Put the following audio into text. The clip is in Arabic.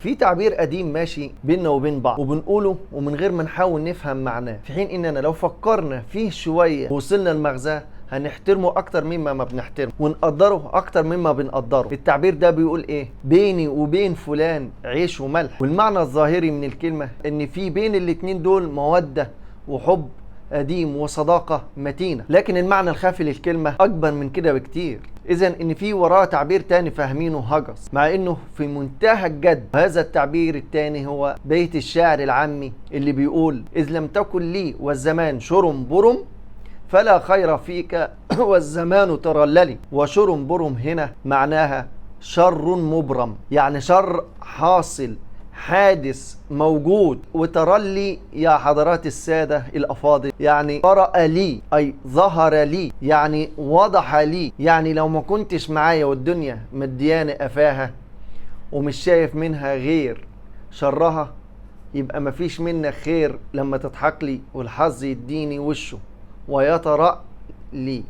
في تعبير قديم ماشي بيننا وبين بعض وبنقوله ومن غير ما نحاول نفهم معناه، في حين اننا لو فكرنا فيه شوية ووصلنا لمغزاه هنحترمه اكتر مما ما بنحترمه ونقدره اكتر مما بنقدره. التعبير ده بيقول ايه؟ بيني وبين فلان عيش وملح. والمعنى الظاهري من الكلمة ان في بين الاتنين دول مودة وحب قديم وصداقة متينة، لكن المعنى الخافي للكلمة أكبر من كده بكتير. إذن إن في وراه تعبير تاني فاهمينه هجس، مع إنه في منتهى الجد. هذا التعبير التاني هو بيت الشاعر العامي اللي بيقول: إذ لم تكن لي والزمان شرم برم فلا خير فيك والزمان ترللي. وشرم برم هنا معناها شر مبرم، يعني شر حاصل حادث موجود. وترلي يا حضرات السادة الأفاضل يعني طرأ لي، أي ظهر لي، يعني وضح لي. يعني لو ما كنتش معايا والدنيا مدياني قفاها ومش شايف منها غير شرها، يبقى مفيش منك خير لما تضحك لي والحظ يديني وشه ويطرأ لي.